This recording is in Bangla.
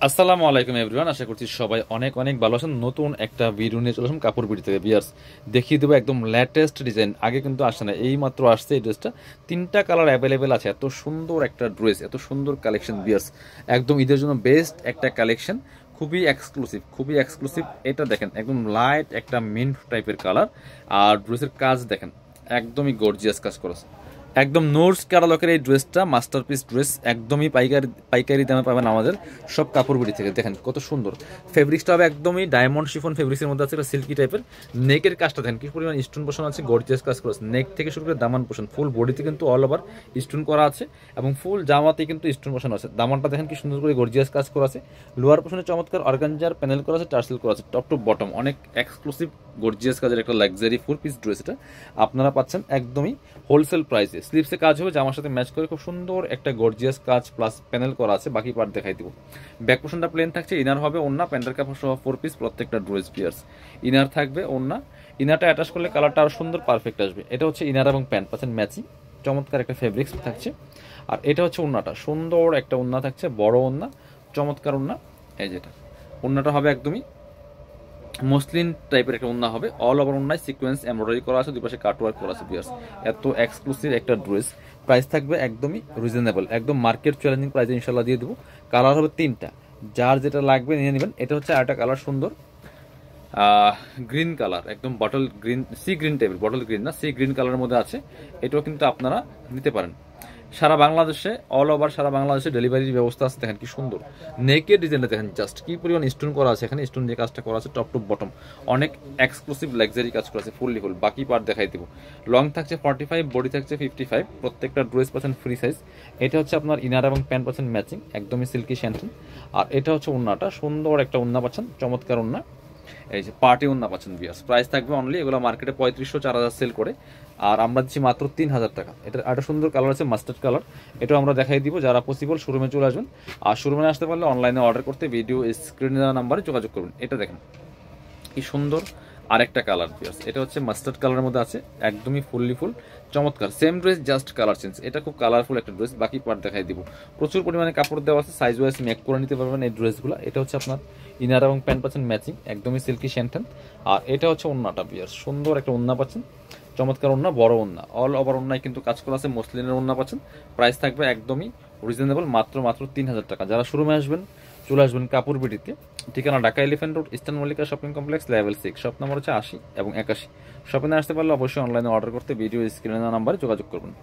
আসসালামু আলাইকুম এভরিওয়ান, আশা করছি সবাই অনেক অনেক ভালো আছেন। নতুন একটা ভিডিও নিয়ে চলে আসলাম কাপড় বিড়ি থেকে। বিয়ার্স, দেখিয়ে দেবো একদম লেটেস্ট ডিজাইন, আগে কিন্তু আসছে না, এই মাত্র আসছে এই ড্রেসটা। তিনটা কালার অ্যাভেলেবেল আছে, এত সুন্দর একটা ড্রেস, এত সুন্দর কালেকশন। বিয়ার্স, একদম ঈদের জন্য বেস্ট একটা কালেকশন, খুবই এক্সক্লুসিভ, খুবই এক্সক্লুসিভ। এটা দেখেন একদম লাইট একটা মিন্ট টাইপের কালার, আর ড্রেসের কাজ দেখেন একদমই গর্জিয়াস কাজ করেছে। একদম নোটস ক্যাটালগের এই ড্রেসটা মাস্টারপিস ড্রেস, একদমই পাইকারি দামে পাবেন আমাদের সব কাপড় বিড়ি থেকে। দেখেন কত সুন্দর ফেব্রিক্সটা হবে, একদমই ডায়মন্ড শিফন ফেব্রিক্সের মধ্যে আছে, সিল্কি টাইপের। নেকের কাজটা দেখেন কি পরিমাণ স্টোন পোষণ আছে, গর্জিয়াস কাজ করেছে। নেক থেকে শুরু করে দামান পোষণ, ফুল বডিতে কিন্তু অল ওভার স্টোন করা আছে, এবং ফুল জামাতে কিন্তু স্টোন পোষণ আছে। দামানটা দেখেন কি সুন্দর করে গর্জিয়াস কাজ করা আছে। লোয়ার পোষণে চমৎকার অর্গানজার প্যানেল করা আছে, টার্সেল করা আছে, টপ টু বটম অনেক এক্সক্লুসিভ গর্জিয়াস কাজের একটা লাক্সারি 4 পিস ড্রেস। এটা আপনারা পাচ্ছেন একদমই হোলসেল প্রাইসে। স্লিপসে কাজ হবে, জামার সাথে ম্যাচ করে খুব সুন্দর একটা গর্জিয়াস কাজ প্লাস প্যানেল করা আছে। বাকি পার্ট দেখাই দিব। ব্যাক পোর্শনটা প্লেন থাকছে, ইনার হবে ওন্না, প্যান্টের কাপড় সহ 4 পিস প্রত্যেকটা ড্রেস। পিয়ার্স, ইনার থাকবে ওন্না, ইনারটা অ্যাটাচ করলে কালারটা আরো সুন্দর পারফেক্ট আসবে। এটা হচ্ছে ইনার এবং প্যান্ট পাচ্ছেন ম্যাচিং, চমৎকার একটা ফেব্রিক্স থাকছে। আর এটা হচ্ছে ওন্নাটা, সুন্দর একটা ওন্না থাকছে, বড় ওন্না, চমৎকার ওন্না। এই যেটা ওন্নাটা হবে একদমই মসলিন টাইপের একটা ওন্না হবে, অল ওভার ওন্নায় সিকোয়েন্স এমব্রয়ডারি করা আছে, দুই পাশে কাট ওয়ার্ক করা আছে। বিয়ার্স, এত এক্সক্লুসিভ একটা ড্রেস, প্রাইস থাকবে একদমই রিজনেবল, একদম মার্কেট চ্যালেঞ্জিং প্রাইসে ইনশাল্লাহ দিয়ে দেবো। কালার হবে তিনটা, যার যেটা লাগবে নিয়ে নেবেন। এটা হচ্ছে আরেকটা কালার সুন্দর গ্রিন কালার, একদম বটল গ্রিন, সি গ্রিন টাইপের, বটল গ্রিন না, সি গ্রিন কালারের মধ্যে আছে। এটাও কিন্তু আপনারা নিতে পারেন। সারা বাংলাদেশে, অল ওভার সারা বাংলাদেশে ডেলিভারির ব্যবস্থা আছে। দেখেন কি সুন্দর নেকের ডিজাইনটা, দেখেন জাস্ট কি পরিমাণ স্টোন করা আছে এখানে, স্টোন দিয়ে কাজটা করা আছে টপ টু বটম, অনেক এক্সক্লুসিভ লাক্সারি কাজ করা আছে, ফুললি ফুল। বাকি পার্ট দেখাই দিব। লং থাকছে 45, বডি থাকছে 55, প্রত্যেকটা ড্রেস পাচ্ছেন ফ্রি সাইজ। এটা হচ্ছে আপনার ইনার এবং প্যান্ট পাচ্ছেন ম্যাচিং, একদমই সিল্কি শ্যান্টন। আর এটা হচ্ছে ওন্নাটা, সুন্দর একটা ওন্না পাচ্ছেন, চমৎকার ওন্না। এই যে পার্টি ওন্না পাচ্ছেন। বিয়ার্স, প্রাইস থাকবে অনলি, এগুলো মার্কেটে 3500 4000 সেল করে, আর আমরা দিচ্ছি মাত্র 3000 টাকা। এটা একটা সুন্দর কালার আছে, মাস্টার্ড কালার, এটাও আমরা দেখাই দিব। যারা পসিবল শোরুমে চলে আসবেন, আর শোরুমে আসতে পারলে অনলাইনে অর্ডার করতে ভিডিও স্ক্রিনে দেওয়া নাম্বারে যোগাযোগ করবেন। এটা দেখেন কি সুন্দর আরেকটা কালার। পিয়ার্স, এটা হচ্ছে মাস্টার্ড কালারের মধ্যে আছে, একদমই ফুললি ফুল, চমৎকার। Same dress, just colour change. এটা খুব কালারফুল একটা ড্রেস, বাকি পার্ট দেখাই দিব। প্রচুর পরিমাণে কাপড় দেওয়া আছে, সাইজ ওয়াইজ মেক করে নিতে পারবেন এই ড্রেসগুলো। এটা হচ্ছে আপনার ইনার এবং প্যান্ট পাচ্ছেন ম্যাচিং, একদমই সিল্কি শ্যান্টন। আর এটা হচ্ছে ওন্নাটা। পিয়ার্স, সুন্দর একটা ওন্না পাচ্ছেন, চমৎকার ওন্না, বড় ওন্না, অল ওভার ওন্নায় কিন্তু কাজ করা আছে, মসলিনের ওন্না পাচ্ছেন। প্রাইস থাকবে একদমই রিজনেবল, মাত্র 3000 টাকা। যারা শোরুমে আসবেন চলে আসবেন কাপড় বিটিতে। ঠিকানা Dhaka elephant road, eastern Mallika shopping complex, level 6, shop number হচ্ছে 80 এবং 81। শপিংয়ে আসতে পারলে অবশ্যই অনলাইনে অর্ডার করতে ভিডিও স্ক্রিনে নাম্বারে যোগাযোগ করবেন।